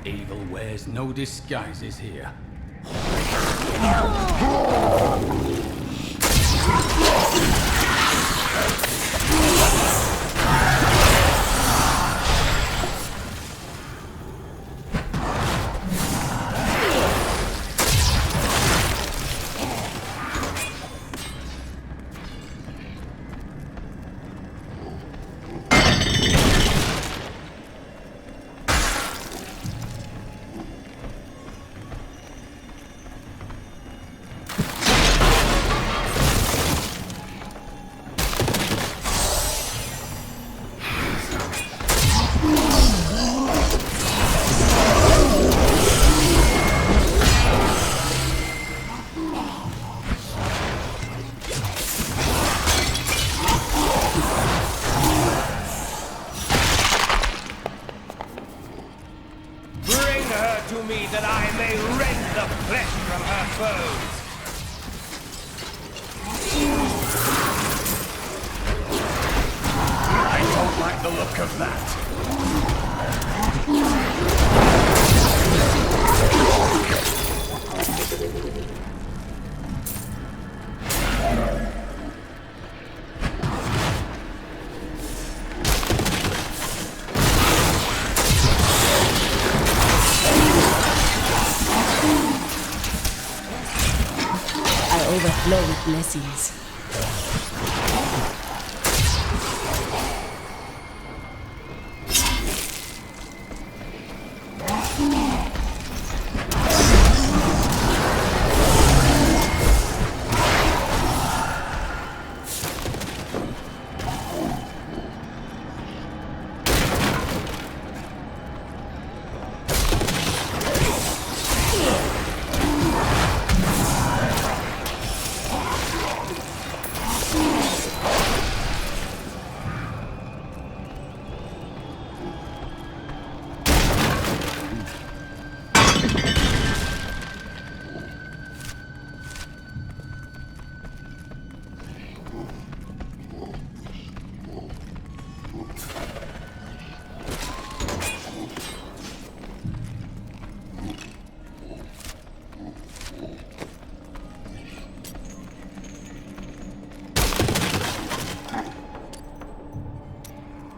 Evil wears no disguises here. To me that I may rend the flesh from her foes. I don't like the look of that. Overflow with blessings.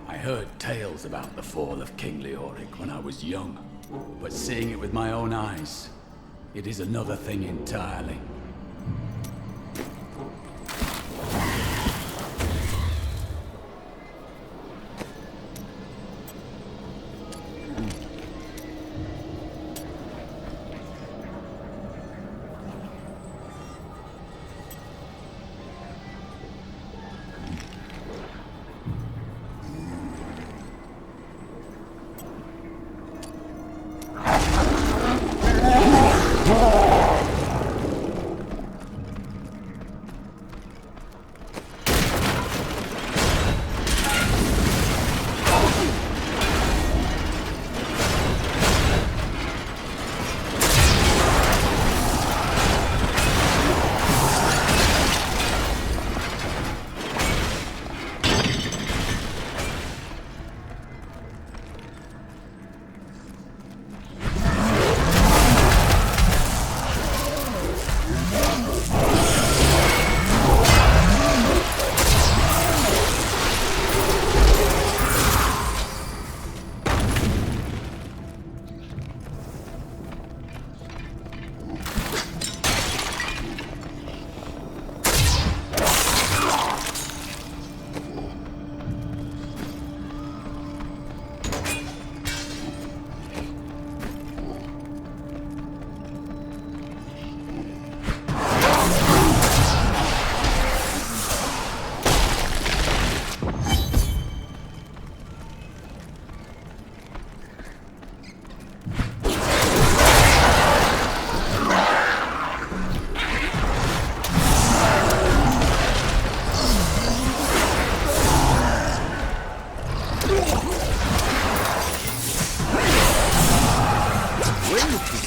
I heard tales about the fall of King Leoric when I was young, but seeing it with my own eyes, it is another thing entirely.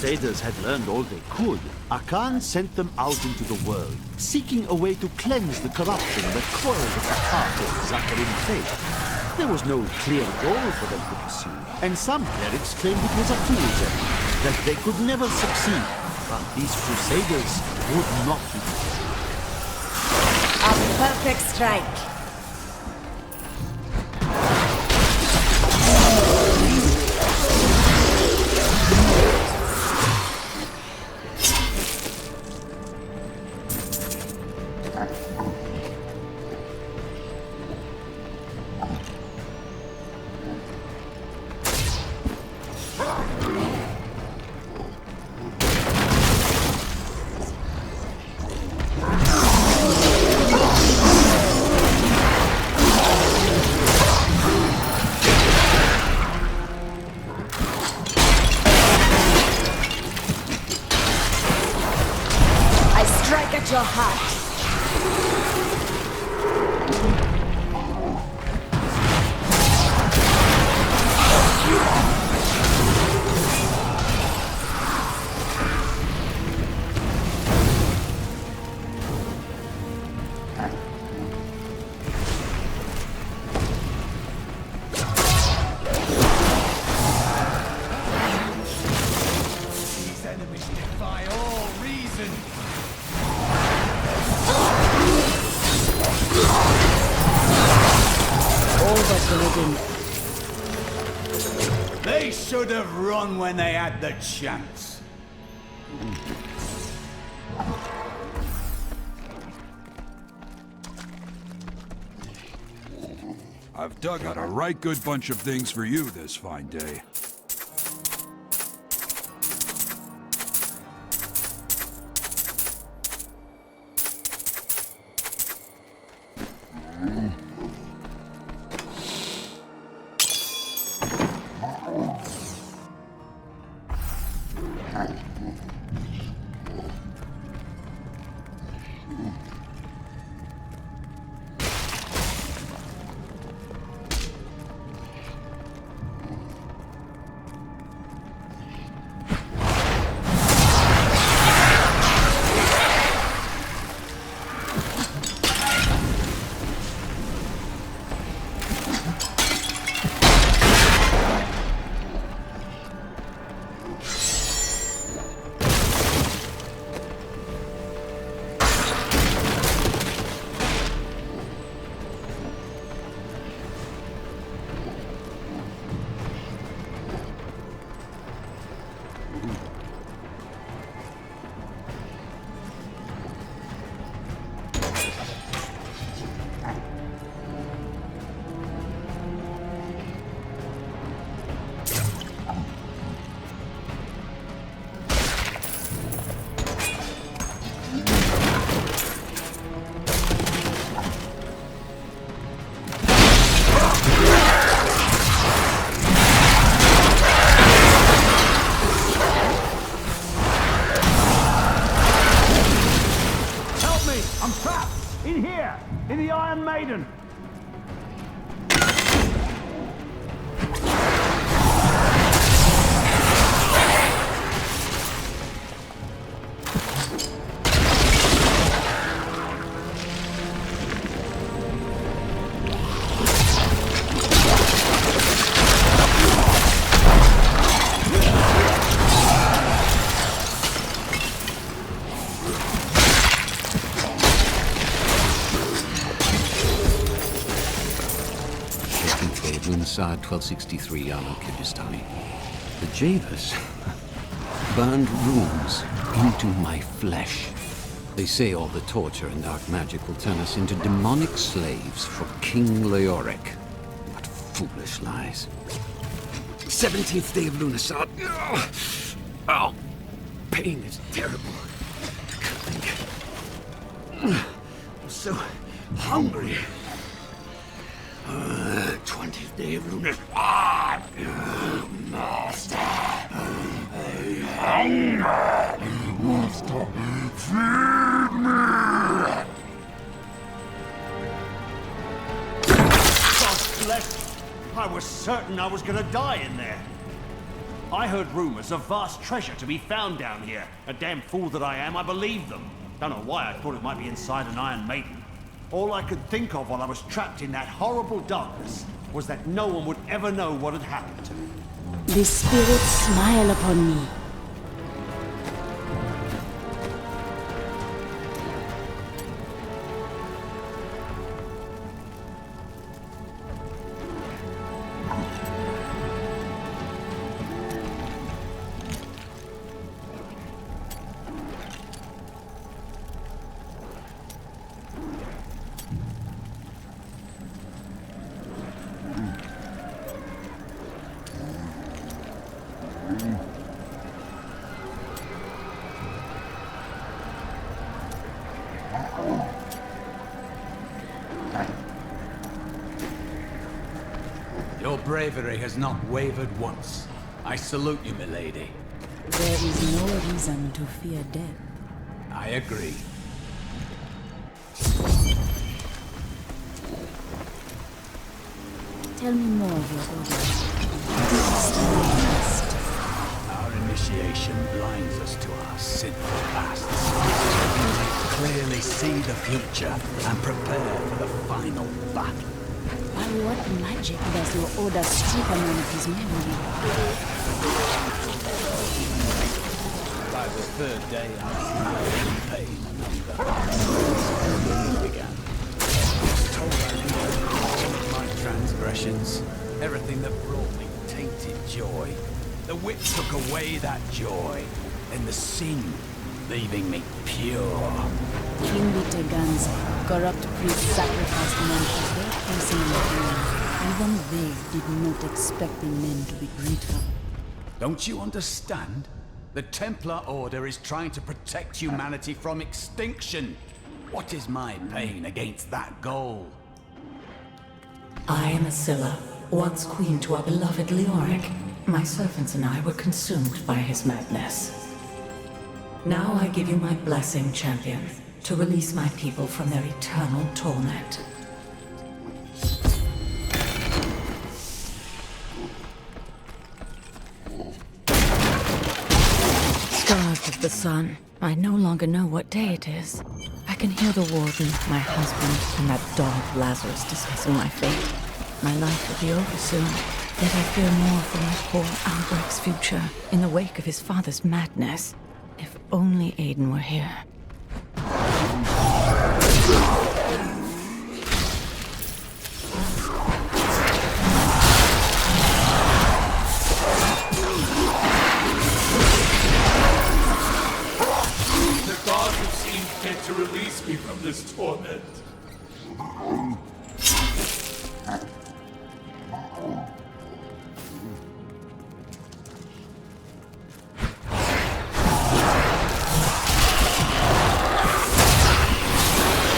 Crusaders had learned all they could, Alcarnus sent them out into the world, seeking a way to cleanse the corruption that coiled at the heart of Zakharin faith. There was no clear goal for them to pursue, and some clerics claimed it was a fool's errand, that they could never succeed. But these Crusaders would not be defeated. A perfect strike. Your heart. These enemies defy all reason. They should have run when they had the chance. I've dug out a right good bunch of things for you this fine day. Maiden! Inside 1263 Yarno Kyrgyzstani. The Javas burned runes into my flesh. They say all the torture and dark magic will turn us into demonic slaves for King Leoric. What foolish lies. 17th day of Lunasad. Oh, pain is terrible. I can't think. I'm so hungry. 20th day of Lunar. Master, I hunger. Master, feed me. God bless you. I was certain I was gonna die in there. I heard rumors of vast treasure to be found down here. A damn fool that I am, I believed them. Don't know why I thought it might be inside an Iron Maiden. All I could think of while I was trapped in that horrible darkness was that no one would ever know what had happened to me. The spirits smile upon me. Your bravery has not wavered once. I salute you, milady. There is no reason to fear death. I agree. Tell me more of your order. Our initiation blinds us to our sinful pasts. We clearly see the future and prepare for the final battle. By what magic does your order strip a man of his memory? By the third day, I was in pain and began. I was told I needed my transgressions. Everything that brought me tainted joy. The witch took away that joy, and the sin, leaving me pure. Kingly Tegans, corrupt priests sacrificed men for their placing in the throne. Even they did not expect the men to be grateful. Don't you understand? The Templar Order is trying to protect humanity from extinction. What is my pain against that goal? I am Asilla, once queen to our beloved Leoric. My servants and I were consumed by his madness. Now I give you my blessing, champion, to release my people from their eternal torment. Starved of the sun, I no longer know what day it is. I can hear the warden, my husband, and that dog Lazarus discussing my fate. My life will be over soon, yet I fear more for my poor Albrecht's future in the wake of his father's madness. If only Aiden were here. The gods have seemed fit to release me from this torment.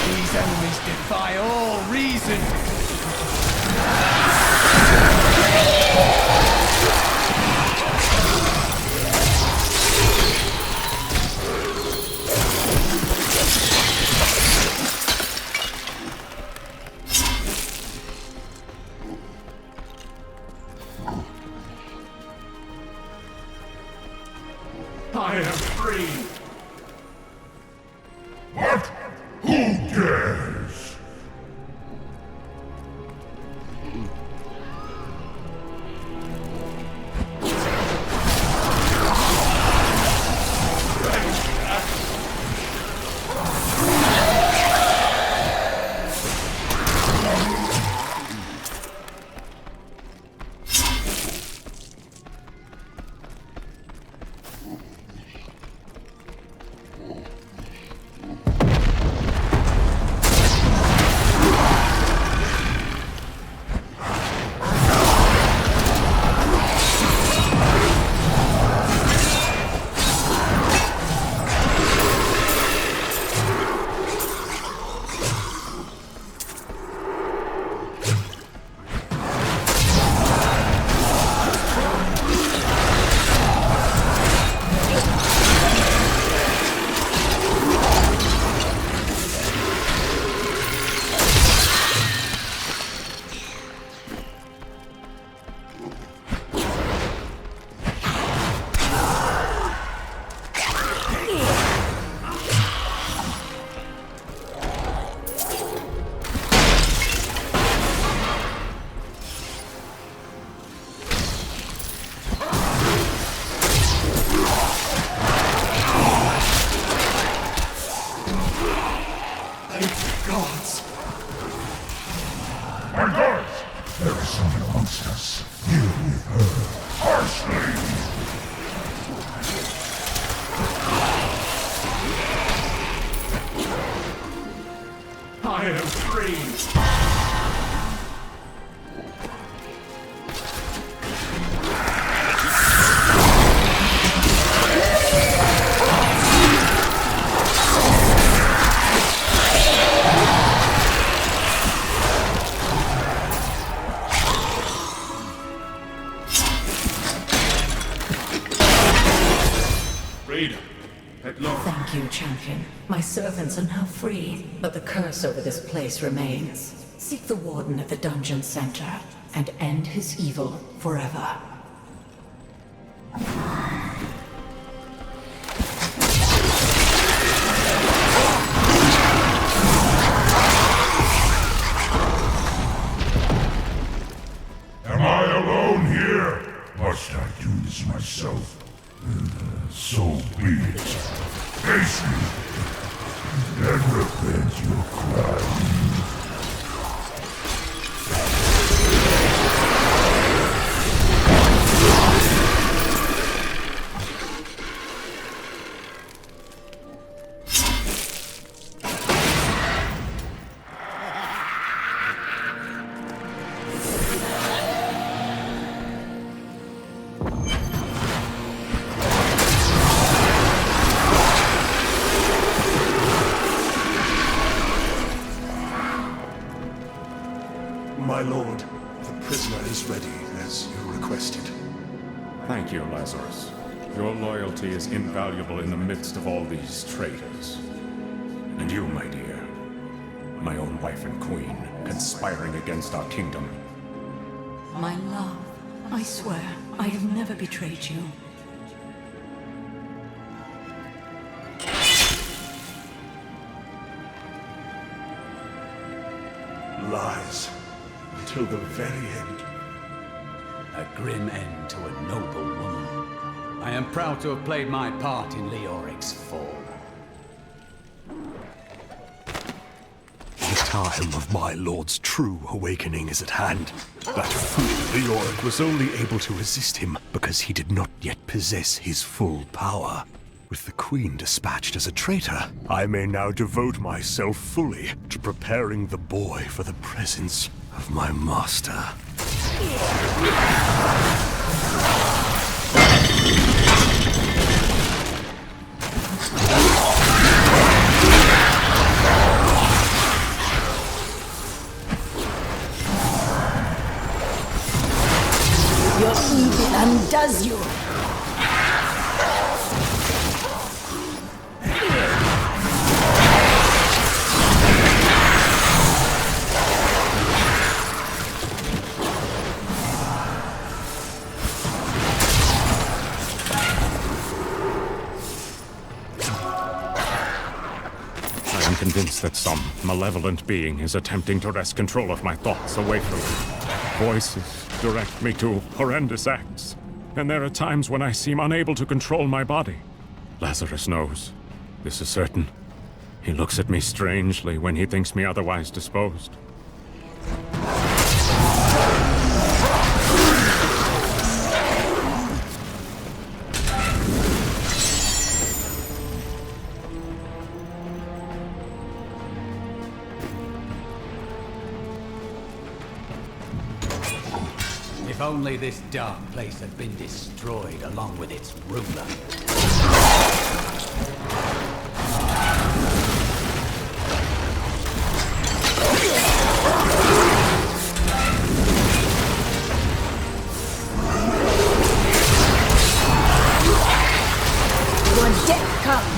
These enemies defy all reason. I am free. What? Who dares? Freedom. At last. Thank you, champion. My servants are now free, but the curse over this place remains. Seek the warden at the dungeon center and end his evil forever. Am I alone here? Must I do this myself? So be it. Face me, and repent your crime. My lord, the prisoner is ready, as you requested. Thank you, Lazarus. Your loyalty is invaluable in the midst of all these traitors. And you, my dear, my own wife and queen, conspiring against our kingdom. My love, I swear, I have never betrayed you. Lies. Till the very end. A grim end to a noble woman. I am proud to have played my part in Leoric's fall. The time of my lord's true awakening is at hand. That fool Leoric was only able to resist him because he did not yet possess his full power. With the Queen dispatched as a traitor, I may now devote myself fully to preparing the boy for the presence of my master. Your evil undoes you. I am convinced that some malevolent being is attempting to wrest control of my thoughts away from me. Voices direct me to horrendous acts, and there are times when I seem unable to control my body. Lazarus knows. This is certain. He looks at me strangely when he thinks me otherwise disposed. If only this dark place had been destroyed along with its ruler. Your death comes.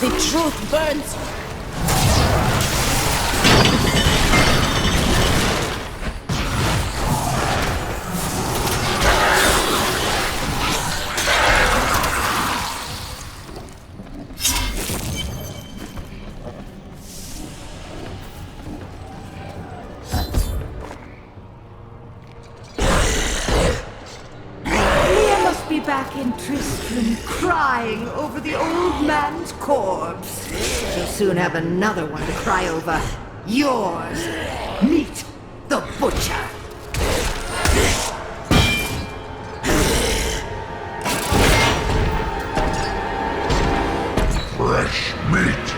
The truth burns. children crying over the old man's corpse. You'll soon have another one to cry over. Yours. Meet the butcher. Fresh meat.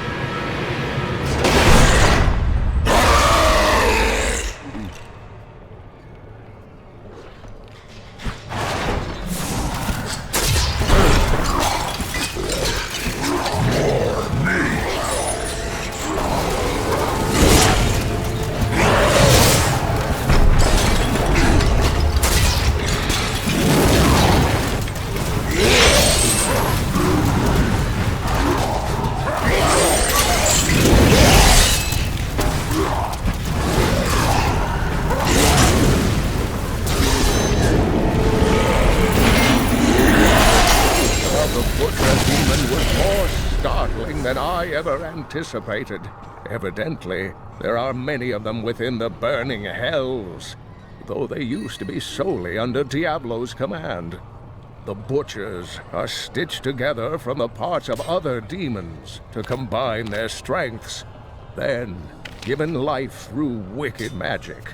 Than I ever anticipated. Evidently, there are many of them within the burning hells, though they used to be solely under Diablo's command. The butchers are stitched together from the parts of other demons to combine their strengths, then given life through wicked magic.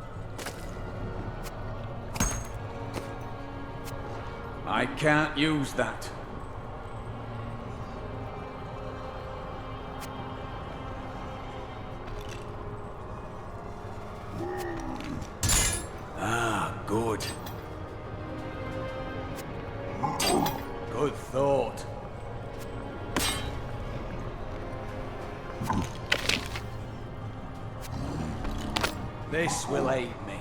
I can't use that. Good. Good thought. This will aid me.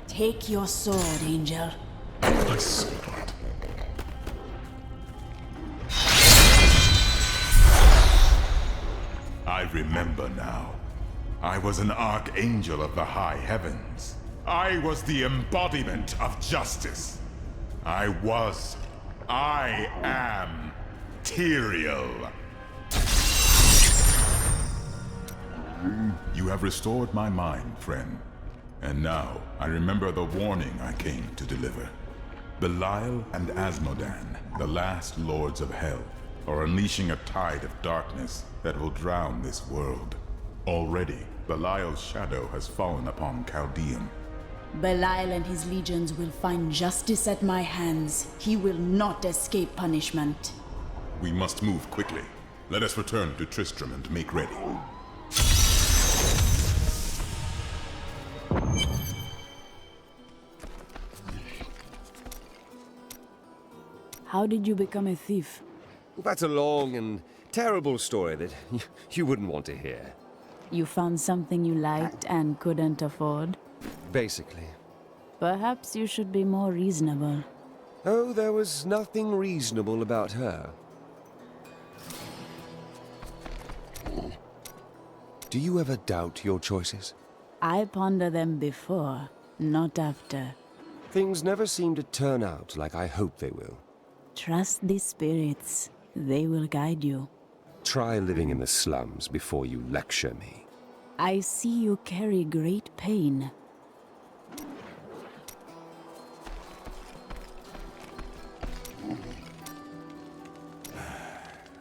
Take your sword, Angel. My sword. I remember now. I was an archangel of the high heavens. I was the embodiment of justice. I am Tyrael. You have restored my mind, friend. And now, I remember the warning I came to deliver. Belial and Asmodan, the last lords of hell, are unleashing a tide of darkness that will drown this world. Already, Belial's shadow has fallen upon Chaldean. Belial and his legions will find justice at my hands. He will not escape punishment. We must move quickly. Let us return to Tristram and make ready. How did you become a thief? That's a long and terrible story that you wouldn't want to hear. You found something you liked and couldn't afford? Basically. Perhaps you should be more reasonable. Oh, there was nothing reasonable about her. Do you ever doubt your choices? I ponder them before, not after. Things never seem to turn out like I hope they will. Trust the spirits. They will guide you. Try living in the slums before you lecture me. I see you carry great pain.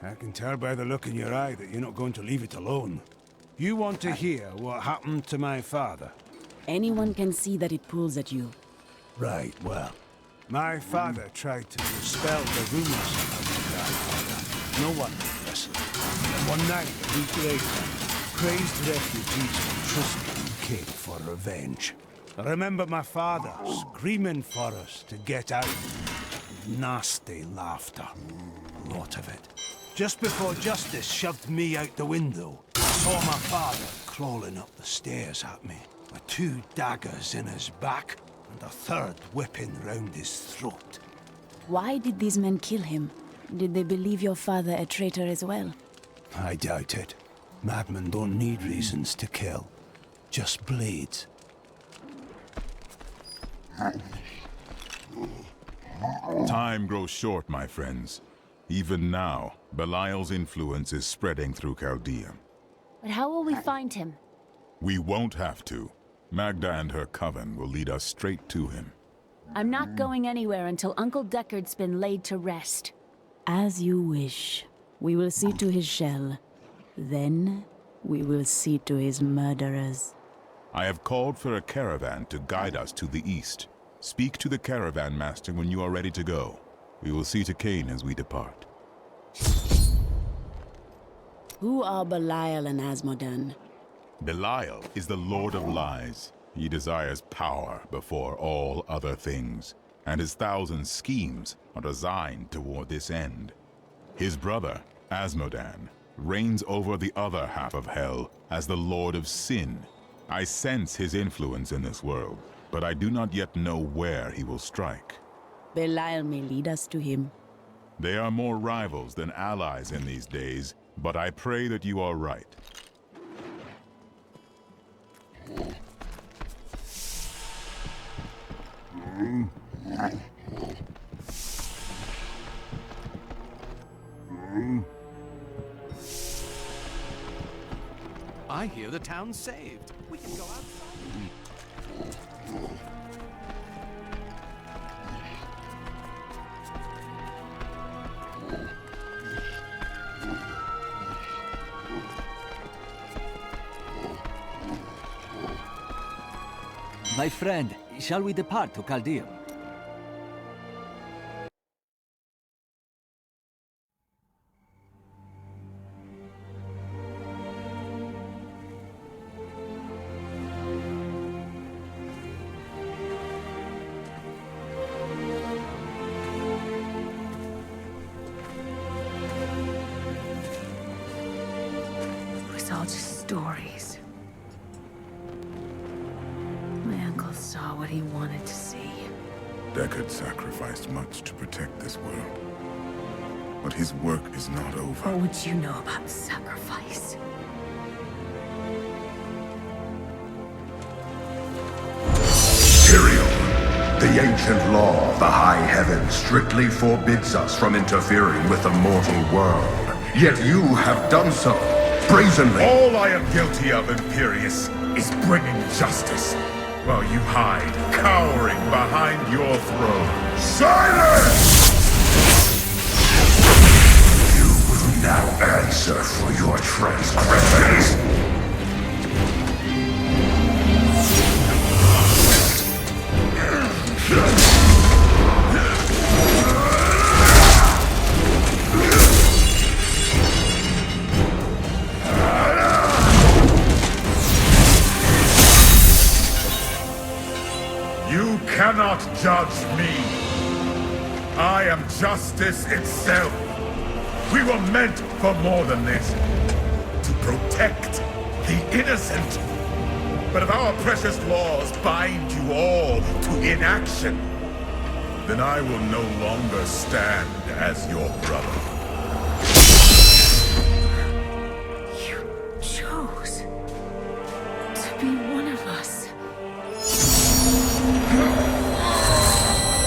I can tell by the look in your eye that you're not going to leave it alone. You want to hear what happened to my father? Anyone can see that it pulls at you. Right, well. My father tried to dispel the rumors about his grandfather. No one would listen. And one night, a week later, crazed refugees from Tristram came for revenge. I remember my father screaming for us to get out. nasty laughter. A lot of it. Just before Justice shoved me out the window, I saw my father crawling up the stairs at me, with 2 daggers in his back and a 3rd whipping round his throat. Why did these men kill him? Did they believe your father a traitor as well? I doubt it. Madmen don't need reasons to kill. Just blades. Time grows short, my friends. Even now, Belial's influence is spreading through Chaldea. But how will we find him? We won't have to. Magda and her coven will lead us straight to him. I'm not going anywhere until Uncle Deckard's been laid to rest. As you wish. We will see to his shell. Then, we will see to his murderers. I have called for a caravan to guide us to the east. Speak to the caravan master when you are ready to go. We will see to Cain as we depart. Who are Belial and Asmodan? Belial is the Lord of Lies. He desires power before all other things, and his 1,000 schemes are designed toward this end. His brother, Asmodan, reigns over the other half of Hell as the Lord of Sin. I sense his influence in this world, but I do not yet know where he will strike. Belial may lead us to him. They are more rivals than allies in these days, but I pray that you are right. I hear the town's saved. We can go outside. My friend, shall we depart to Chaldea? It was all just stories. My uncle saw what he wanted to see. Deckard sacrificed much to protect this world. But his work is not over. What would you know about sacrifice? Tyrael, the ancient law of the high heaven strictly forbids us from interfering with the mortal world. Yet you have done so, brazenly. All I am guilty of, Imperius, is bringing justice, while you hide, cowering behind your throne. Silence! You will now answer for your transgressions. You cannot judge me. I am justice itself. We were meant for more than this. To protect the innocent. But if our precious laws bind you all to inaction, then I will no longer stand as your brother. You chose to be one of us.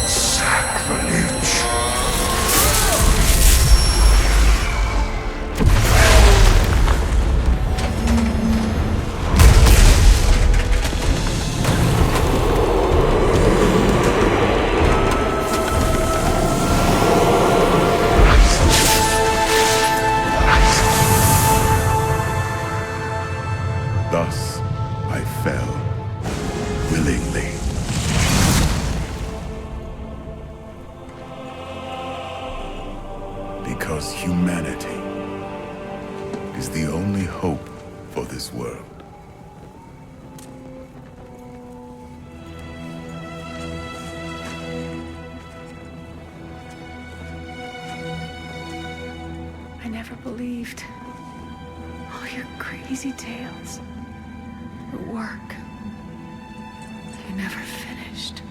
Sacrilege. Thus, I fell, willingly. Because humanity is the only hope for this world. believed. All your crazy tales. Your work. You never finished.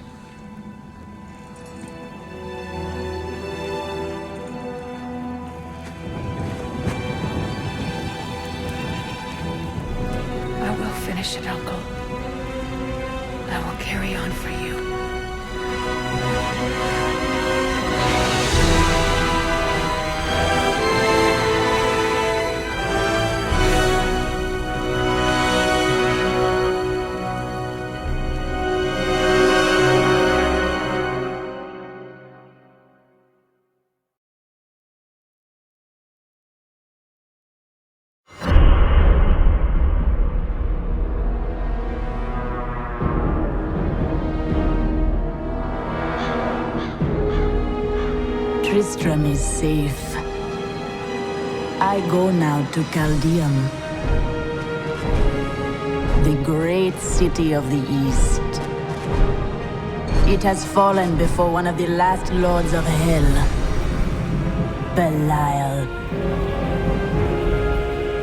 I will finish it, Uncle. I will carry on for you. Tristram is safe. I go now to Caldeum, the great city of the East. It has fallen before one of the last lords of hell, Belial.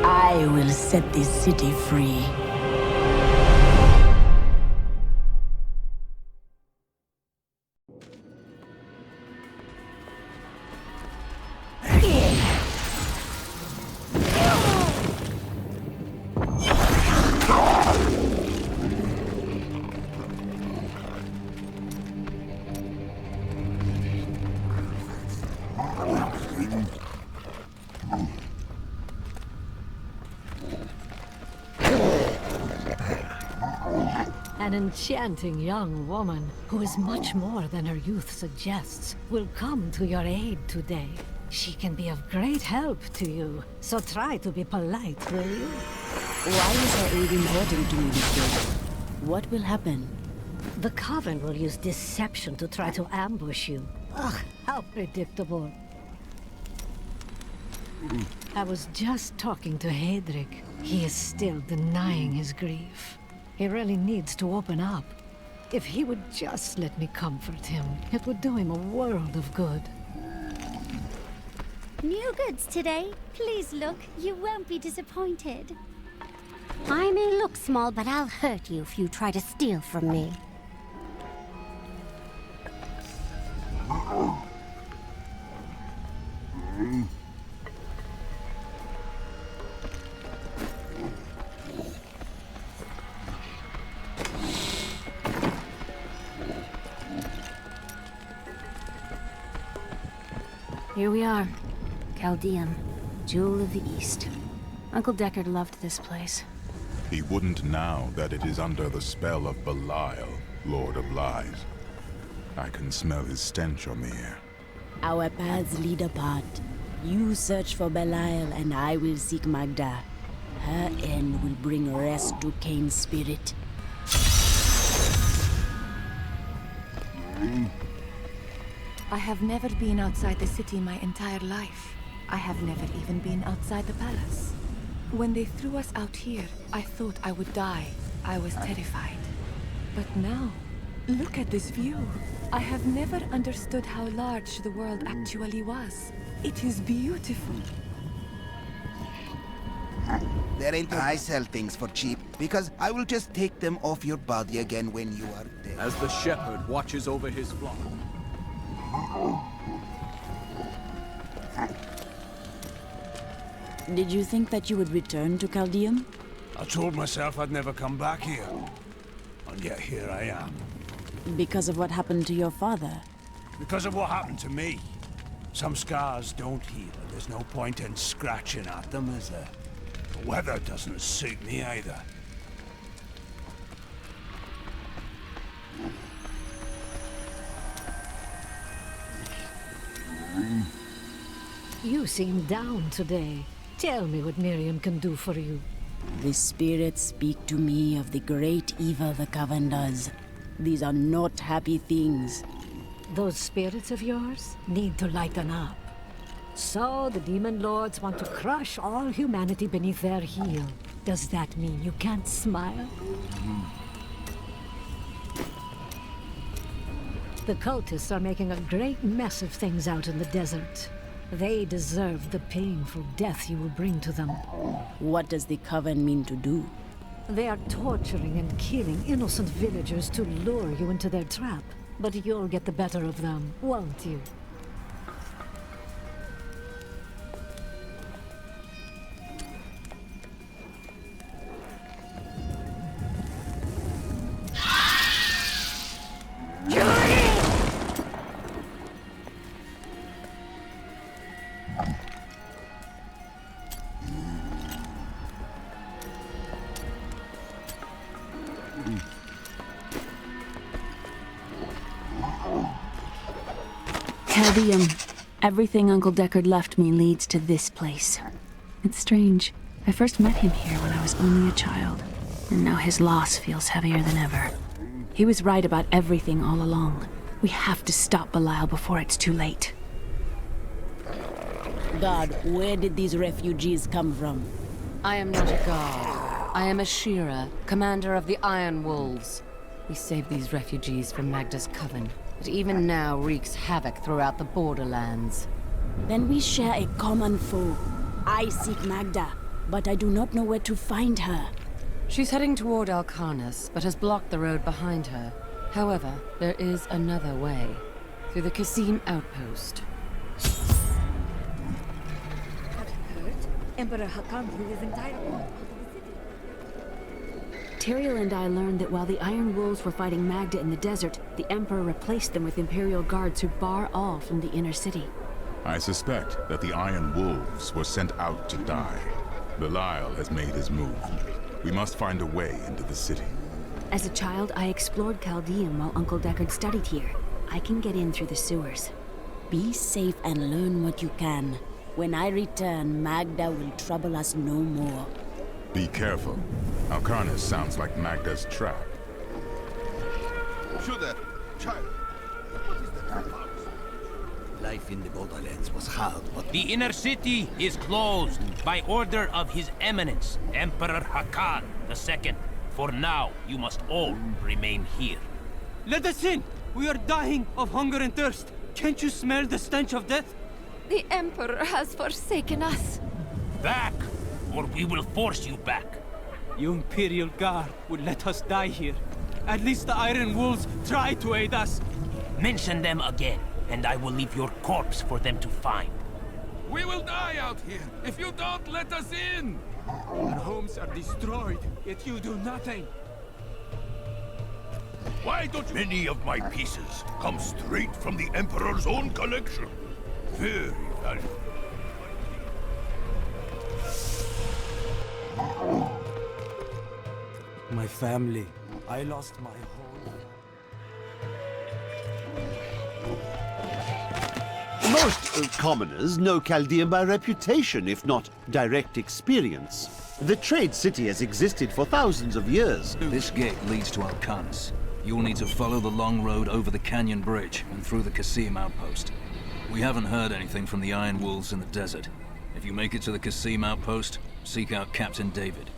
I will set this city free. An enchanting young woman, who is much more than her youth suggests, will come to your aid today. She can be of great help to you, so try to be polite, will you? Why is her aid important to me this day? What will happen? The Coven will use deception to try to ambush you. Ugh, how predictable. I was just talking to Hedrick. He is still denying his grief. He really needs to open up. If he would just let me comfort him, it would do him a world of good. New goods today. Please look. You won't be disappointed. I may look small, but I'll hurt you if you try to steal from me. Here we are. Caldeum, Jewel of the East. Uncle Deckard loved this place. He wouldn't now that it is under the spell of Belial, Lord of Lies. I can smell his stench on the air. Our paths lead apart. You search for Belial, and I will seek Magda. Her end will bring rest to Cain's spirit. I have never been outside the city my entire life. I have never even been outside the palace. When they threw us out here, I thought I would die. I was terrified. But now, look at this view. I have never understood how large the world actually was. It is beautiful. There ain't I sell things for cheap, because I will just take them off your body again when you are dead. As the shepherd watches over his flock. Did you think that you would return to Caldeum? I told myself I'd never come back here. And yet here I am. Because of what happened to your father? Because of what happened to me. Some scars don't heal, and there's no point in scratching at them, is there? The weather doesn't suit me either. You seem down today. Tell me what Miriam can do for you. The spirits speak to me of the great evil the Coven does. These are not happy things. Those spirits of yours need to lighten up. So the demon lords want to crush all humanity beneath their heel. Does that mean you can't smile? The cultists are making a great mess of things out in the desert. They deserve the painful death you will bring to them. What does the Coven mean to do? They are torturing and killing innocent villagers to lure you into their trap. But you'll get the better of them, won't you? Everything Uncle Deckard left me leads to this place. It's strange. I first met him here when I was only a child, and now his loss feels heavier than ever. He was right about everything all along. We have to stop Belial before it's too late. God, where did these refugees come from? I am not a god. I am a Shira, commander of the Iron Wolves. We saved these refugees from Magda's coven. It even now wreaks havoc throughout the borderlands. Then we share a common foe. I seek Magda, but I do not know where to find her. She's heading toward Alcarnus, but has blocked the road behind her. However, there is another way. Through the Kasim outpost. Emperor Hakan, who is entitled. Tyrael and I learned that while the Iron Wolves were fighting Magda in the desert, the Emperor replaced them with Imperial guards who bar all from the inner city. I suspect that the Iron Wolves were sent out to die. Belial has made his move. We must find a way into the city. As a child, I explored Chaldeum while Uncle Deckard studied here. I can get in through the sewers. Be safe and learn what you can. When I return, Magda will trouble us no more. Be careful. Alcarnus sounds like Magda's trap. Shooter, child, what is that about? Life in the Borderlands was hard, but the inner city is closed by order of His Eminence, Emperor Hakan II. For now, you must all remain here. Let us in! We are dying of hunger and thirst. Can't you smell the stench of death? The Emperor has forsaken us. Back, or we will force you back. Your Imperial Guard would let us die here. At least the Iron Wolves try to aid us. Mention them again, and I will leave your corpse for them to find. We will die out here if you don't let us in! Our homes are destroyed, yet you do nothing. Why don't many of my pieces come straight from the Emperor's own collection? Very valuable. My family. I lost my whole... Most commoners know Chaldeum by reputation, if not direct experience. The trade city has existed for thousands of years. This gate leads to Alcarnus. You'll need to follow the long road over the canyon bridge and through the Kasim outpost. We haven't heard anything from the Iron Wolves in the desert. If you make it to the Kasim outpost, seek out Captain David.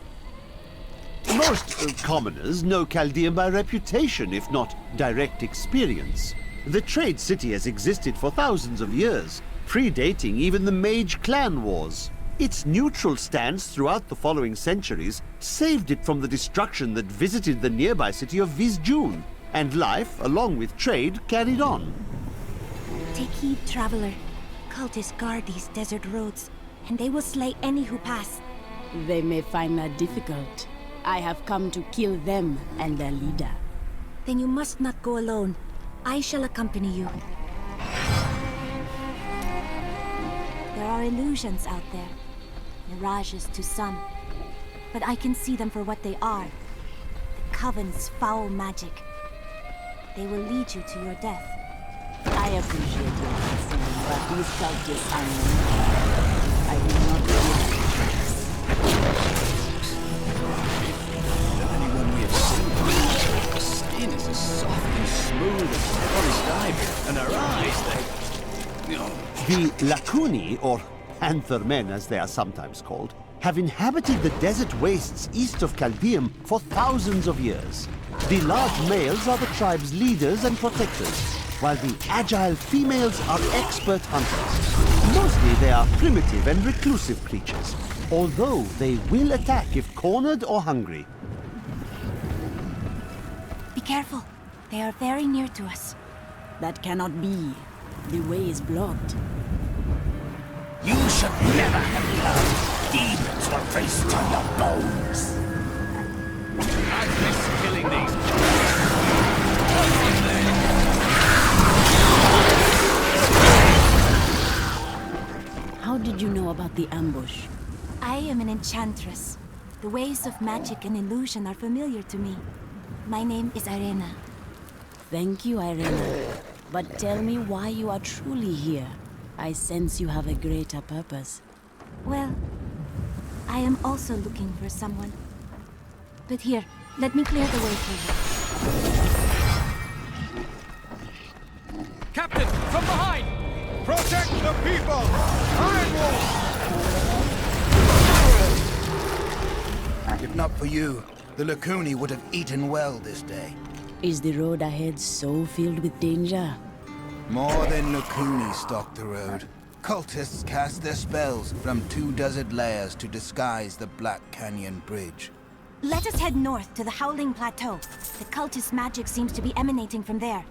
Most commoners know Chaldeum by reputation, if not direct experience. The trade city has existed for thousands of years, predating even the Mage clan wars. Its neutral stance throughout the following centuries saved it from the destruction that visited the nearby city of Vizjun, and life, along with trade, carried on. Take heed, traveler. Cultists guard these desert roads, and they will slay any who pass. They may find that difficult. I have come to kill them and their leader. Then you must not go alone. I shall accompany you. There are illusions out there. Mirages to some. But I can see them for what they are. The Coven's foul magic. They will lead you to your death. I appreciate your concern, but these cultists are not. I will not be able to Anyone we have seen, her skin is as soft and smooth as polished ivory, and her eyes, The Lacuni, or Panther Men as they are sometimes called, have inhabited the desert wastes east of Chaldeum for thousands of years. The large males are the tribe's leaders and protectors, while the agile females are expert hunters. Mostly they are primitive and reclusive creatures, although they will attack if cornered or hungry. Be careful. They are very near to us. That cannot be. The way is blocked. You should never have loved. Demons will feast on your bones. I miss killing these. How did you know about the ambush? I am an enchantress. The ways of magic and illusion are familiar to me. My name is Irena. Thank you, Irena. But tell me why you are truly here. I sense you have a greater purpose. Well, I am also looking for someone. But here, let me clear the way for you. Captain, from behind! Protect the people! Iron Wolf! If not for you, the Lacuni would have eaten well this day. Is the road ahead so filled with danger? More than Lacuni stalk the road. Cultists cast their spells from 2 desert layers to disguise the Black Canyon Bridge. Let us head north to the Howling Plateau. The cultist magic seems to be emanating from there.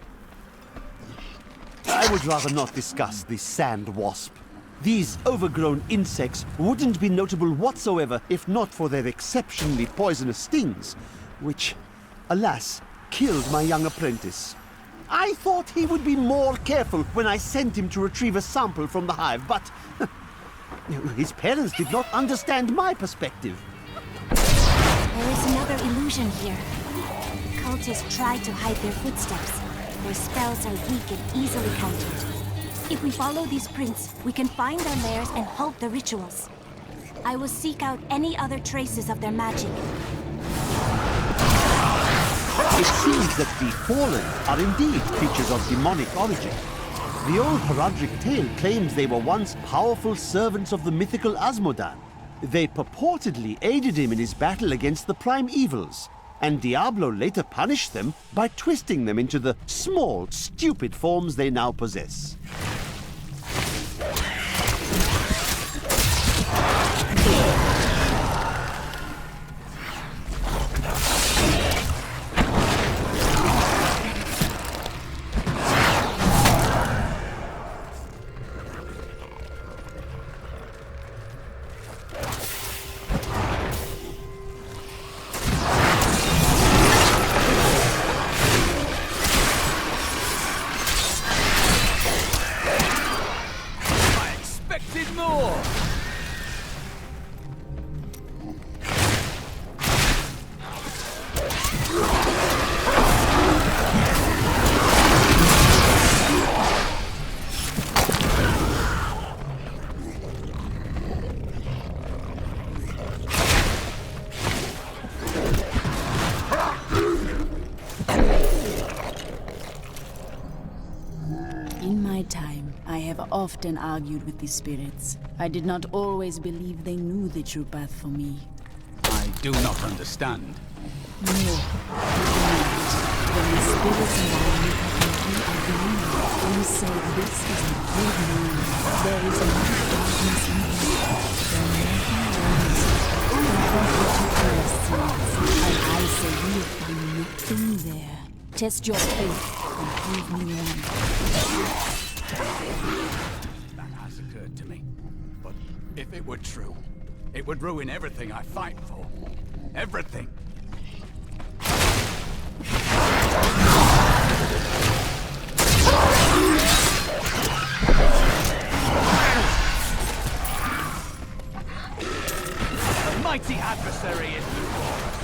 I would rather not discuss the sand wasp. These overgrown insects wouldn't be notable whatsoever if not for their exceptionally poisonous stings, which, alas, killed my young apprentice. I thought he would be more careful when I sent him to retrieve a sample from the hive, but his parents did not understand my perspective. There is another illusion here. Cultists try to hide their footsteps. Their spells are weak and easily countered. If we follow these prints, we can find their lairs and halt the rituals. I will seek out any other traces of their magic. It seems that the Fallen are indeed creatures of demonic origin. The old heraldic tale claims they were once powerful servants of the mythical Asmodan. They purportedly aided him in his battle against the prime evils, and Diablo later punished them by twisting them into the small, stupid forms they now possess. Often argued with the spirits. I did not always believe they knew the true path for me. I do not understand. No, I do not. When the spirits and I meet up in you, I believe. When you say this is a good man, there is a lot of darkness in him. There never was. I thought what you first sees, and I say you will find nothing there. Test your faith and prove me wrong. That has occurred to me. But if it were true, it would ruin everything I fight for. Everything. The mighty adversary is before us.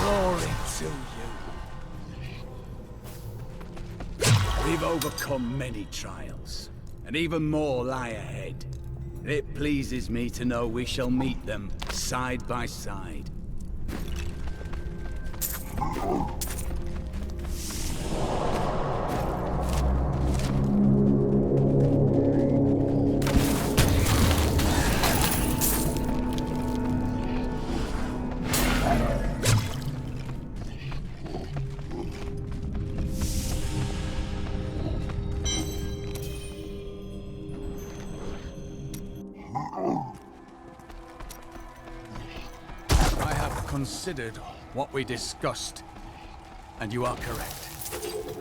Glory to you. many trials, and even more lie ahead. It pleases me to know we shall meet them side by side. Considered what we discussed, and you are correct.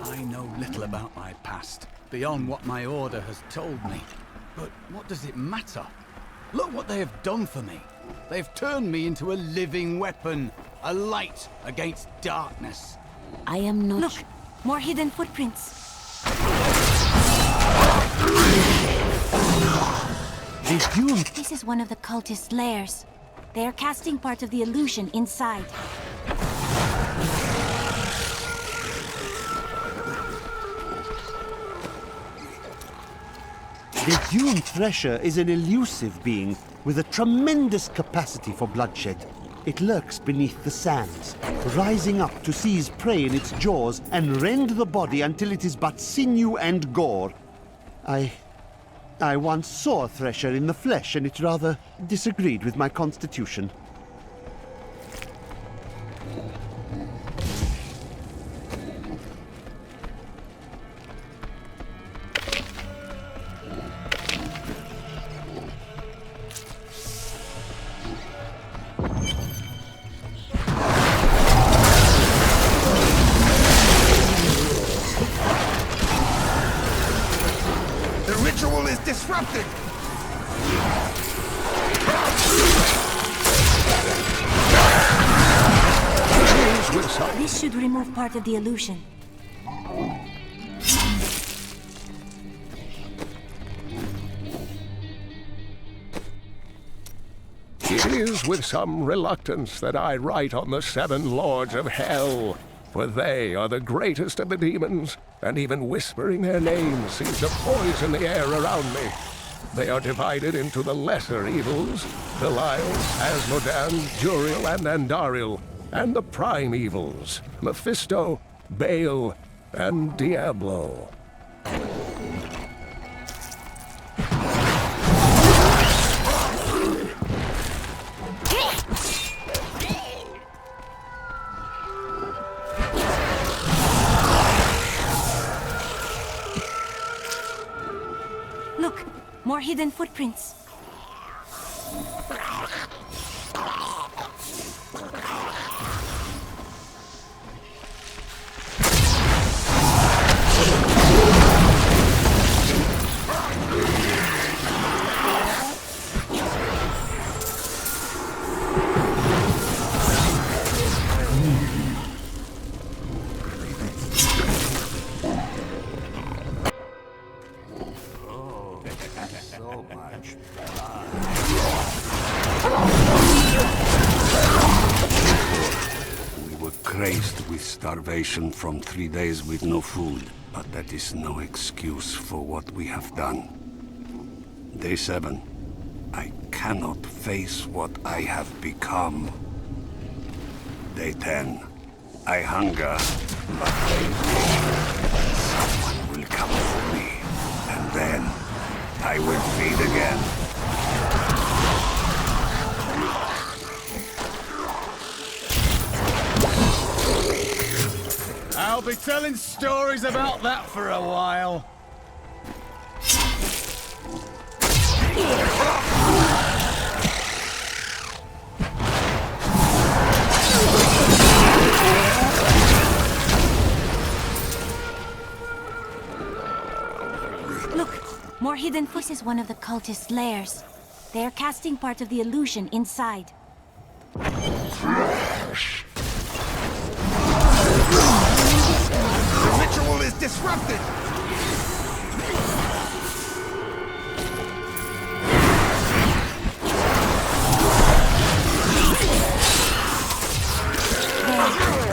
I know little about my past, beyond what my order has told me. But what does it matter? Look what they have done for me. They've turned me into a living weapon, a light against darkness. I am not... Look! More hidden footprints. This is one of the cultist's lairs. They are casting part of the illusion inside. The Dune Thresher is an elusive being with a tremendous capacity for bloodshed. It lurks beneath the sands, rising up to seize prey in its jaws and rend the body until it is but sinew and gore. I once saw a Thresher in the flesh, and it rather disagreed with my constitution. Disrupted! This should remove part of the illusion. It is with some reluctance that I write on the 7 Lords of Hell, for they are the greatest of the demons, and even whispering their names seems to poison the air around me. They are divided into the lesser evils, Belial, Asmodan, Juriel, and Andariel, and the prime evils, Mephisto, Baal, and Diablo. Look, more hidden footprints. Crazed with starvation from 3 days with no food, but that is no excuse for what we have done. Day 7. I cannot face what I have become. Day 10. I hunger, but someone will come for me, and then I will feed again. I'll be telling stories about that for a while. Look, more hidden. This is one of the cultist's lairs. They are casting part of the illusion inside. The ritual is disrupted!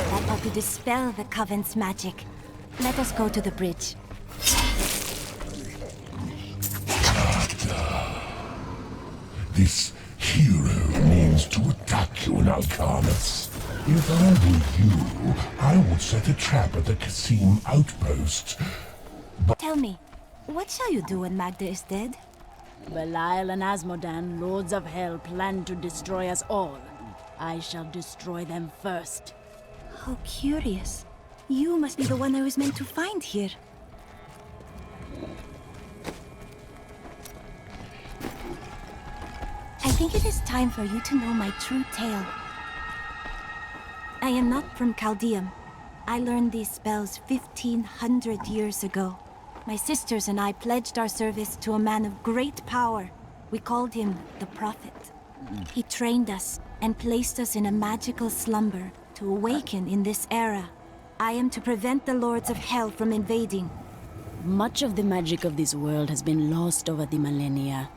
That ought to dispel the Coven's magic. Let us go to the bridge. This hero means to attack you in Alcarnus. If I were you, I would set a trap at the Kasim outpost. Tell me, what shall you do when Magda is dead? Belial and Asmodan, lords of hell, plan to destroy us all. I shall destroy them first. How curious. You must be the one I was meant to find here. I think it is time for you to know my true tale. I am not from Chaldeum. I learned these spells 1,500 years ago. My sisters and I pledged our service to a man of great power. We called him the Prophet. He trained us and placed us in a magical slumber to awaken in this era. I am to prevent the Lords of Hell from invading. Much of the magic of this world has been lost over the millennia.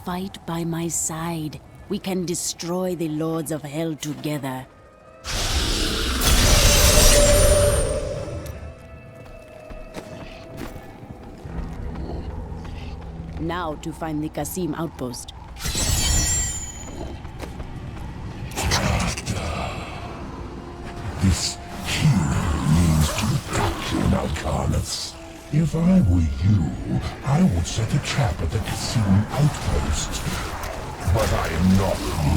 Fight by my side. We can destroy the Lords of Hell together. Now to find the Kasim outpost. This hero means to attack you in Alcarnus. If I were you, I would set a trap at the Kasim outpost. But I am not you.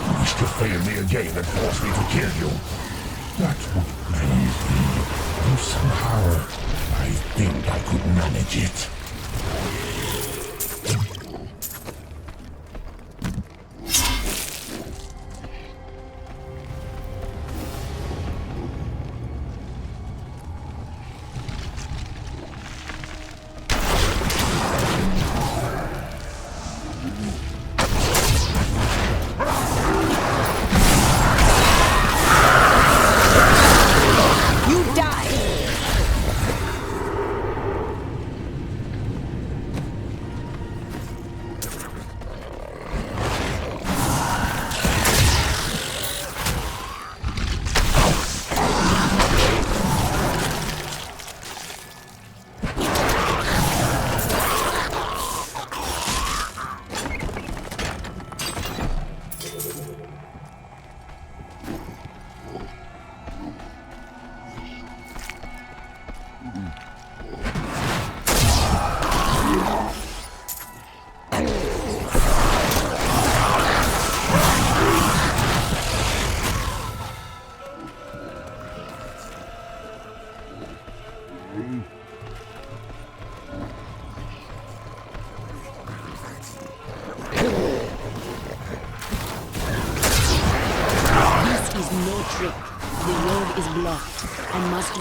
You wish to fail me again and force me to kill you. That would grieve me. Though somehow, I think I could manage it.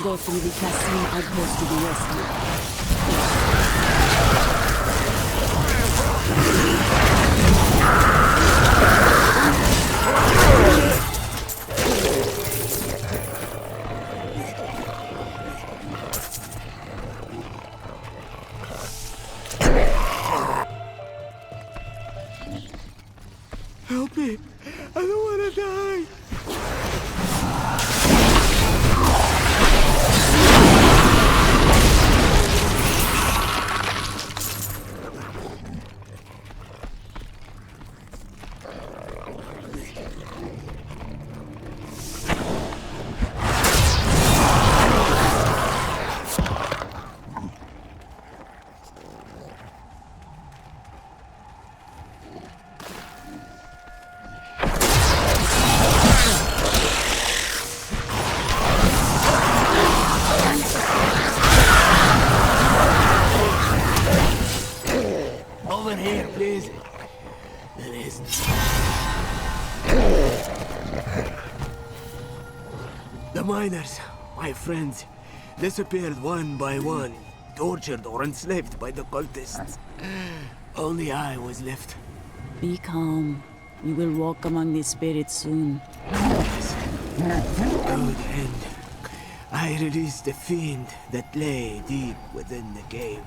Go through the Kasim outpost to the west. Help me! I don't want to die! The miners, my friends, disappeared one by one, tortured or enslaved by the cultists. Only I was left. Be calm. We will walk among the spirits soon. Yes. Good end. I released the fiend that lay deep within the cave.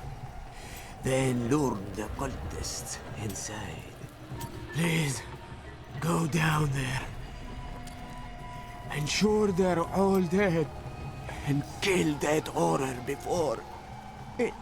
Then lured the cultists inside. Please, go down there. Ensure they're all dead. And kill that horror before it...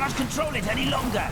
cannot control it any longer.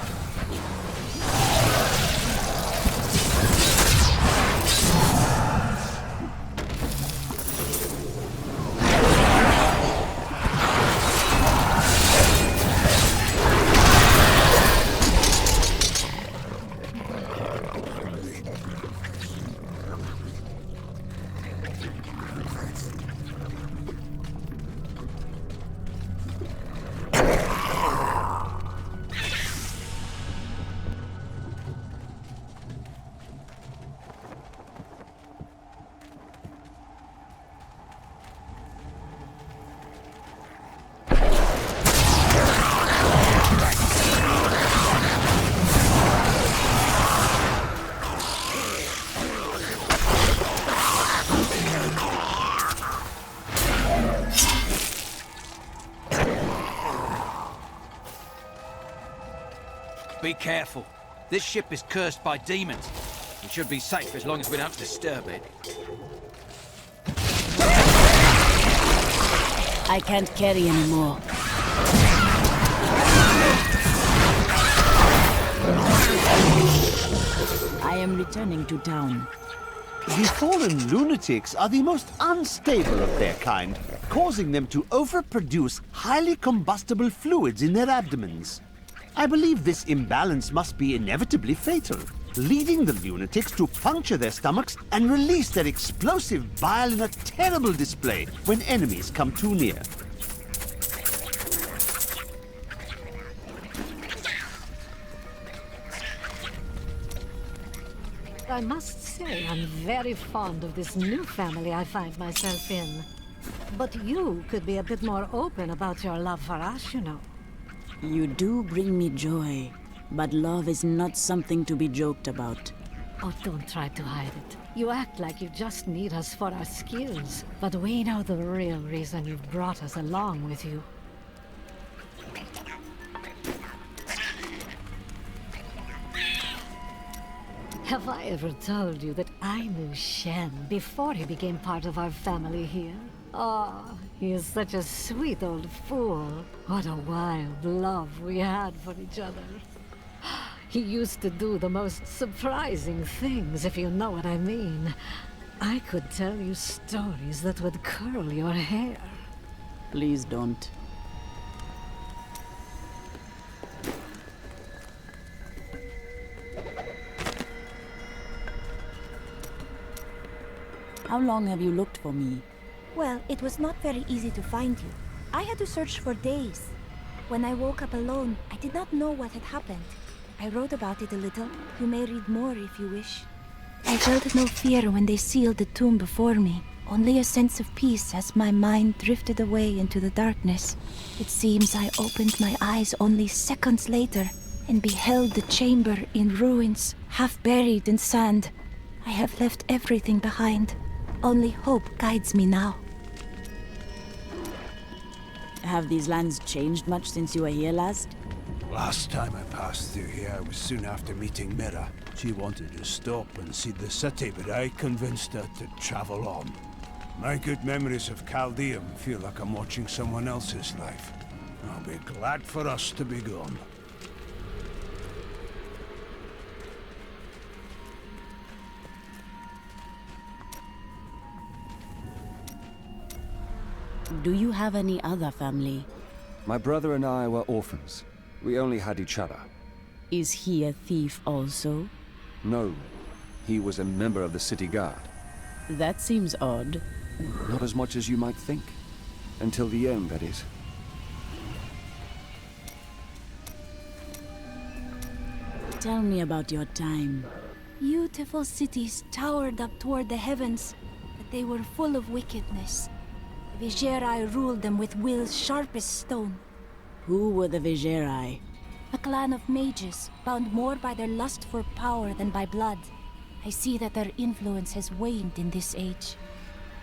Be careful. This ship is cursed by demons. We should be safe as long as we don't disturb it. I can't carry anymore. I am returning to town. The fallen lunatics are the most unstable of their kind, causing them to overproduce highly combustible fluids in their abdomens. I believe this imbalance must be inevitably fatal, leading the lunatics to puncture their stomachs and release their explosive bile in a terrible display when enemies come too near. I must say I'm very fond of this new family I find myself in. But you could be a bit more open about your love for us, you know. You do bring me joy, but love is not something to be joked about. Oh, don't try to hide it. You act like you just need us for our skills, but we know the real reason you've brought us along with you. Have I ever told you that I knew Shen before he became part of our family here? Oh, he is such a sweet old fool. What a wild love we had for each other. He used to do the most surprising things, if you know what I mean. I could tell you stories that would curl your hair. Please don't. How long have you looked for me? Well, it was not very easy to find you. I had to search for days. When I woke up alone, I did not know what had happened. I wrote about it a little. You may read more if you wish. I felt no fear when they sealed the tomb before me. Only a sense of peace as my mind drifted away into the darkness. It seems I opened my eyes only seconds later and beheld the chamber in ruins, half buried in sand. I have left everything behind. Only hope guides me now. Have these lands changed much since you were here last? Last time I passed through here was soon after meeting Mira. She wanted to stop and see the city, but I convinced her to travel on. My good memories of Chaldeum feel like I'm watching someone else's life. I'll be glad for us to be gone. Do you have any other family? My brother and I were orphans. We only had each other. Is he a thief also? No. He was a member of the city guard. That seems odd. Not as much as you might think. Until the end, that is. Tell me about your time. Beautiful cities towered up toward the heavens, but they were full of wickedness. The Vigerai ruled them with will's sharpest stone. Who were the Vigerai? A clan of mages, bound more by their lust for power than by blood. I see that their influence has waned in this age.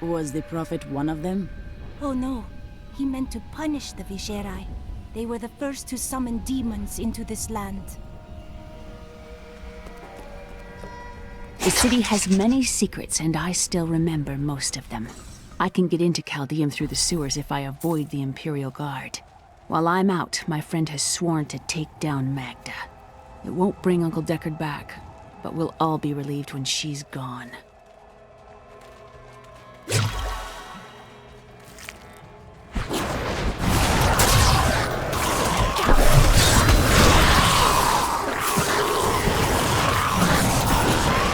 Was the Prophet one of them? Oh no. He meant to punish the Vigerai. They were the first to summon demons into this land. The city has many secrets, and I still remember most of them. I can get into Chaldeum through the sewers if I avoid the Imperial Guard. While I'm out, my friend has sworn to take down Magda. It won't bring Uncle Deckard back, but we'll all be relieved when she's gone.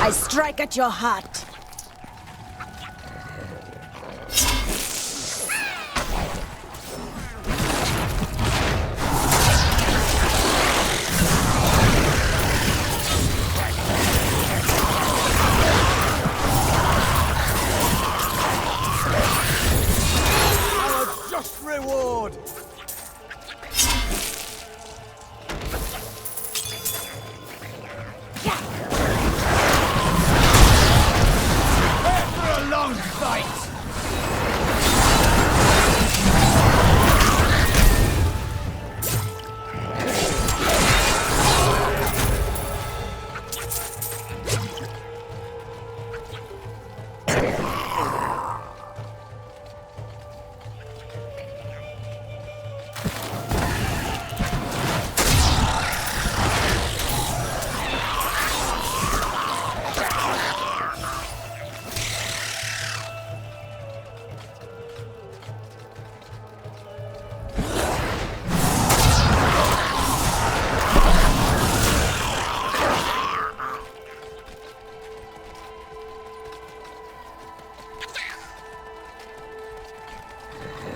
I strike at your heart. Our just reward! Long fight!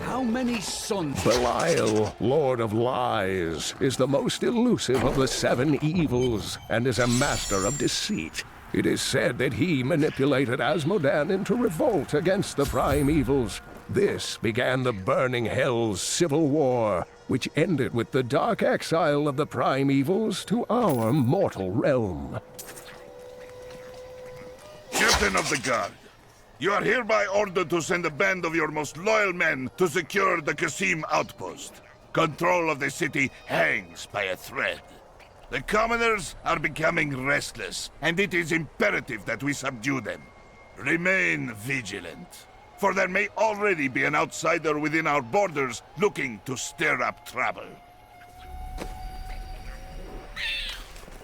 How many sons? Belial, Lord of Lies, is the most elusive of the 7 evils, and is a master of deceit. It is said that he manipulated Asmodan into revolt against the prime evils. This began the Burning Hell's civil war, which ended with the dark exile of the prime evils to our mortal realm. Captain of the Guard, you are hereby ordered to send a band of your most loyal men to secure the Qasim outpost. Control of the city hangs by a thread. The commoners are becoming restless, and it is imperative that we subdue them. Remain vigilant, for there may already be an outsider within our borders looking to stir up trouble.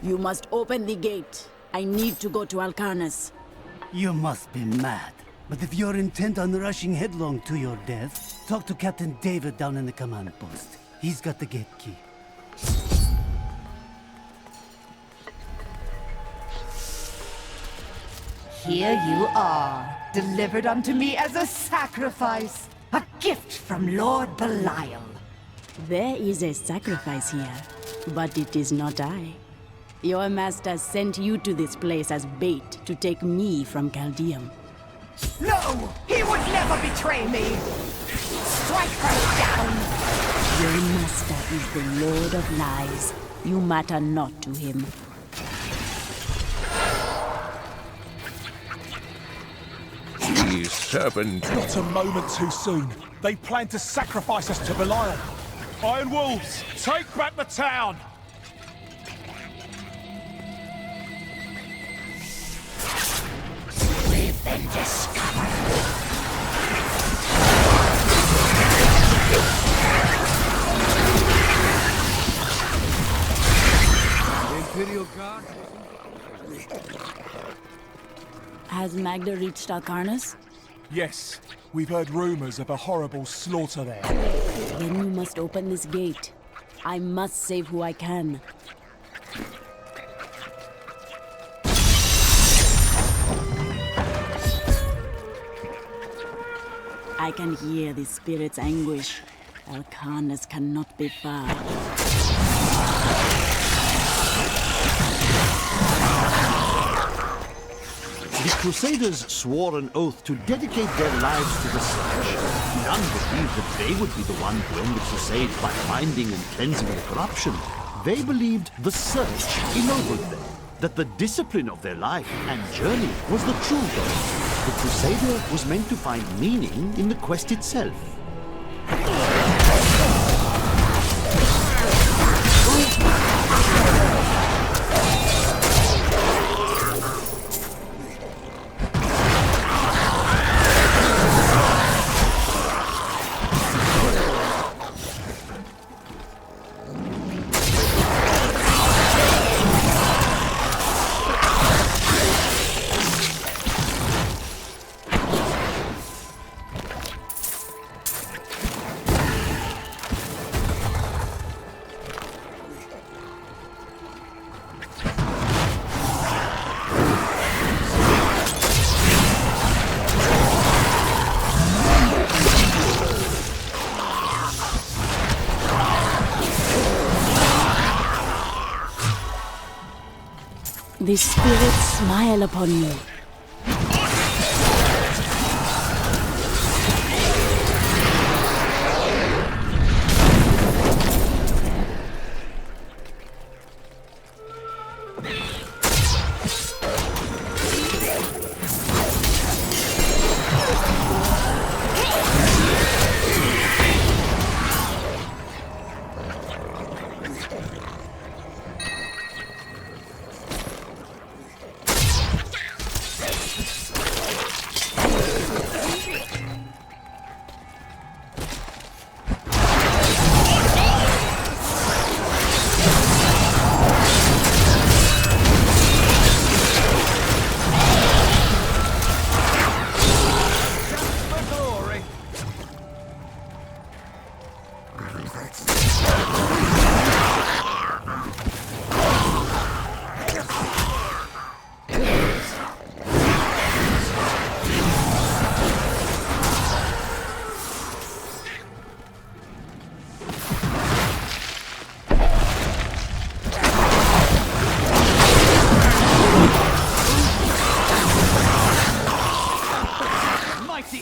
You must open the gate. I need to go to Alcarnus. You must be mad. But if you're intent on rushing headlong to your death, talk to Captain David down in the command post. He's got the gate key. Here you are, delivered unto me as a sacrifice, a gift from Lord Belial. There is a sacrifice here, but it is not I. Your master sent you to this place as bait to take me from Chaldeum. No! He would never betray me! Strike her down! Your master is the Lord of Lies. You matter not to him. Ye serpent. Not a moment too soon. They plan to sacrifice us to Belial. Iron Wolves, take back the town! We've been discovered. Imperial Guard? Has Magda reached Alcarnus? Yes, we've heard rumors of a horrible slaughter there. Then you must open this gate. I must save who I can. I can hear the spirit's anguish. Alcarnus cannot be far. The Crusaders swore an oath to dedicate their lives to the search. None believed that they would be the one to end the crusade by finding and cleansing the corruption. They believed the search ennobled them, that the discipline of their life and journey was the true goal. The Crusader was meant to find meaning in the quest itself. The spirits smile upon you.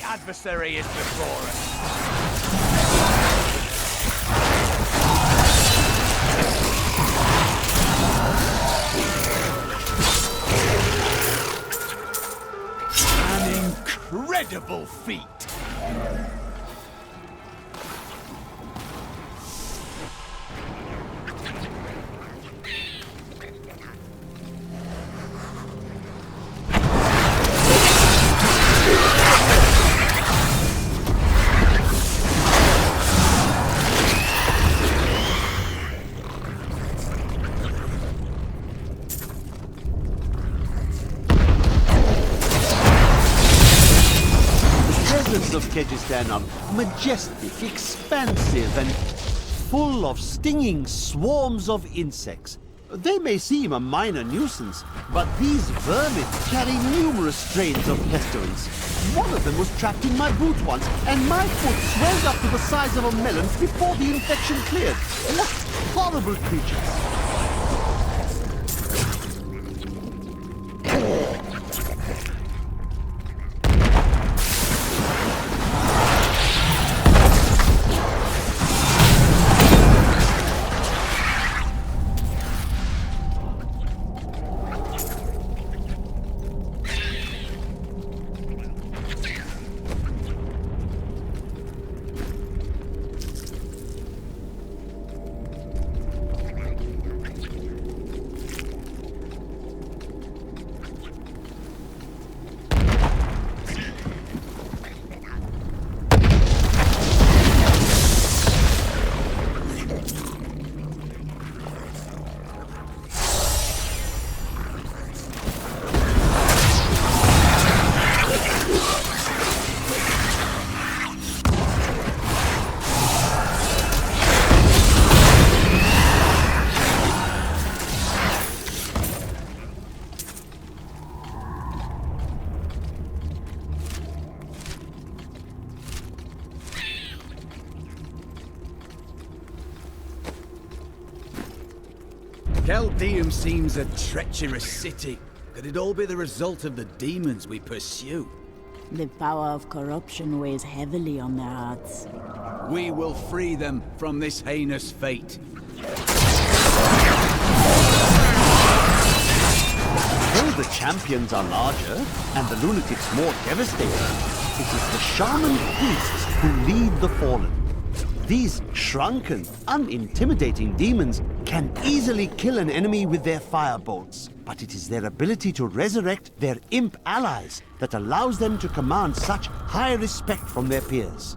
Adversary is before us. An incredible feat. Of Kyrgyzstan are majestic, expansive, and full of stinging swarms of insects. They may seem a minor nuisance, but these vermin carry numerous strains of pestilence. One of them was trapped in my boot once, and my foot swelled up to the size of a melon before the infection cleared. What horrible creatures! Chaldeum seems a treacherous city. Could it all be the result of the demons we pursue? The power of corruption weighs heavily on their hearts. We will free them from this heinous fate. Though the champions are larger and the lunatics more devastating, it is the shaman priests who lead the fallen. These shrunken, unintimidating demons can easily kill an enemy with their firebolts, but it is their ability to resurrect their imp allies that allows them to command such high respect from their peers.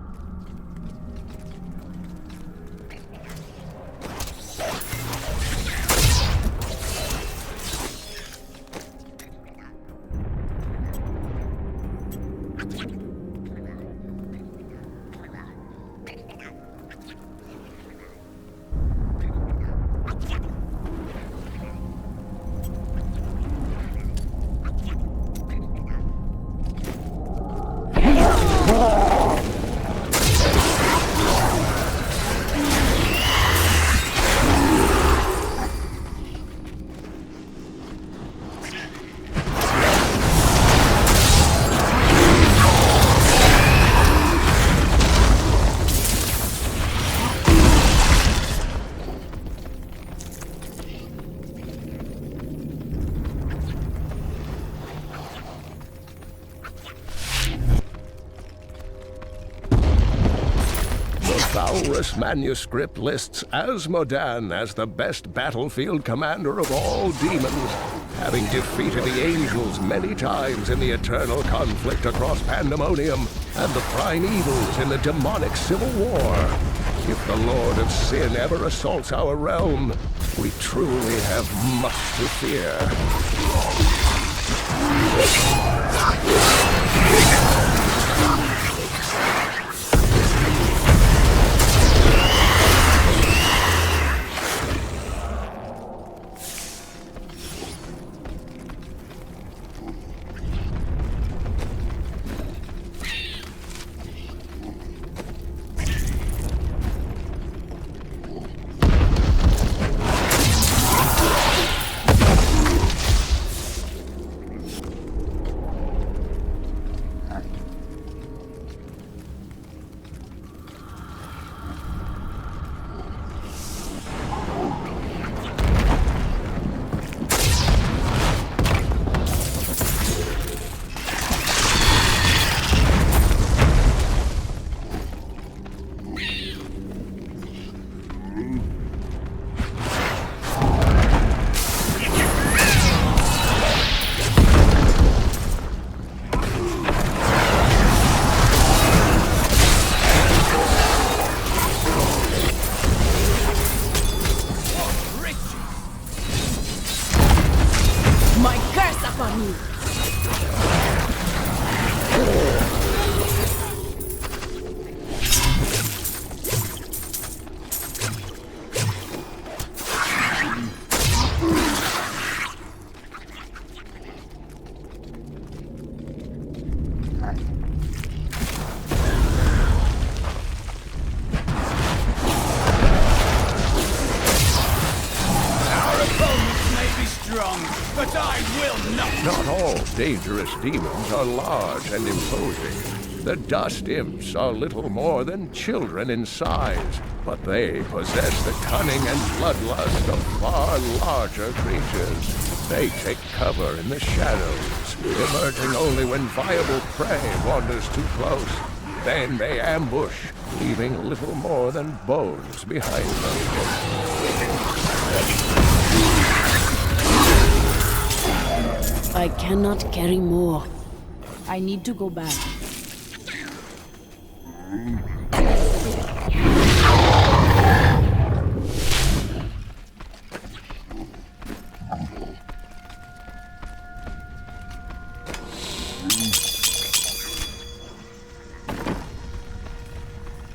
papyrus manuscript lists Asmodan as the best battlefield commander of all demons, having defeated the angels many times in the eternal conflict across Pandemonium and the primevals in the demonic civil war. If the Lord of Sin ever assaults our realm, we truly have much to fear. Dangerous demons are large and imposing. The dust imps are little more than children in size, but they possess the cunning and bloodlust of far larger creatures. They take cover in the shadows, emerging only when viable prey wanders too close. Then they ambush, leaving little more than bones behind them. I cannot carry more. I need to go back.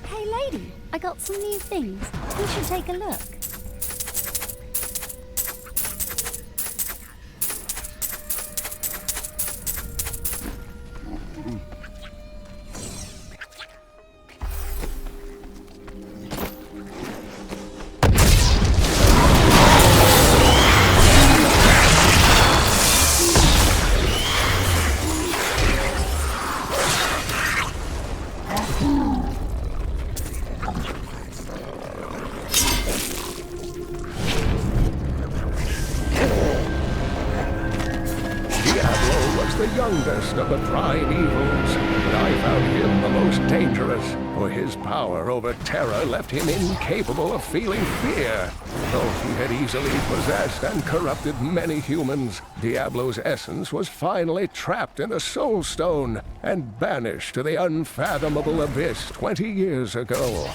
Hey lady, I got some new things. You should take a look. Of the prime evils, but I found him the most dangerous, for his power over terror left him incapable of feeling fear. Though he had easily possessed and corrupted many humans, Diablo's essence was finally trapped in a soul stone and banished to the unfathomable abyss 20 years ago.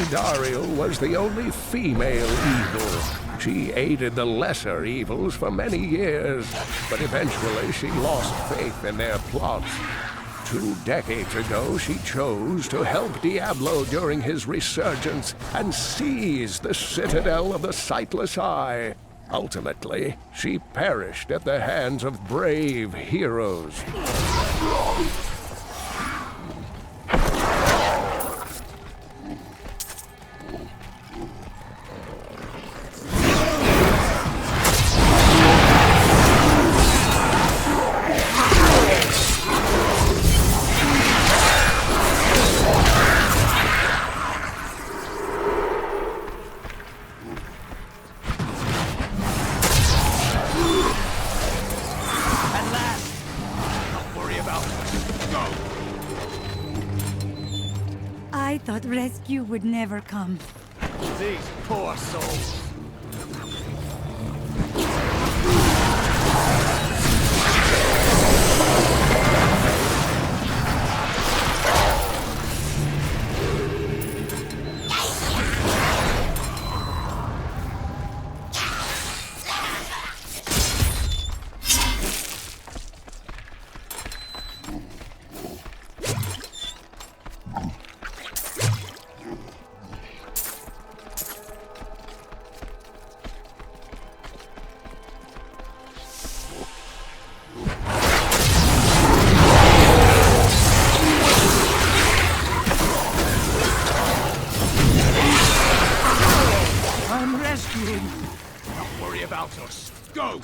Dariel was the only female evil. She aided the lesser evils for many years, but eventually she lost faith in their plots. 2 decades ago, she chose to help Diablo during his resurgence and seize the citadel of the Sightless Eye. Ultimately, she perished at the hands of brave heroes. thought rescue would never come. These poor souls. Don't worry about us. Go!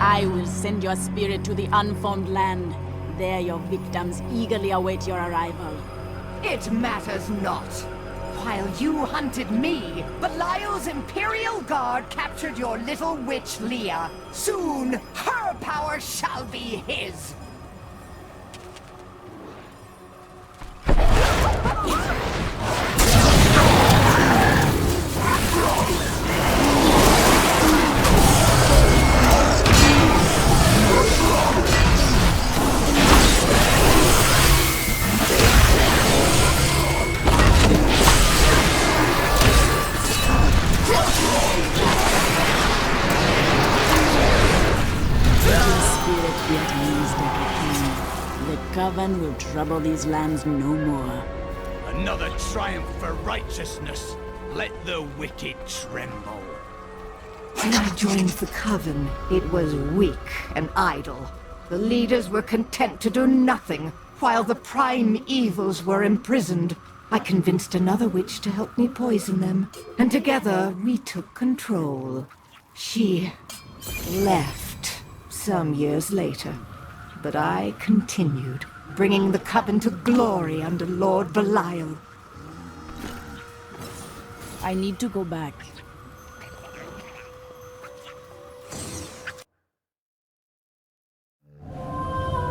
I will send your spirit to the unformed land. There your victims eagerly await your arrival. It matters not. While you hunted me, Belial's Imperial Guard captured your little witch Leah. Soon, her power shall be his. Coven will trouble these lands no more. Another triumph for righteousness. Let the wicked tremble. When I joined the Coven, it was weak and idle. The leaders were content to do nothing, while the prime evils were imprisoned. I convinced another witch to help me poison them, and together we took control. She left some years later. But I continued, bringing the Coven to glory under Lord Belial. I need to go back.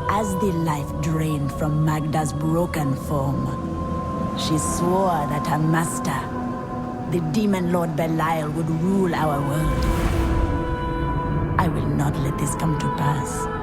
As the life drained from Magda's broken form, she swore that her master, the demon Lord Belial, would rule our world. I will not let this come to pass.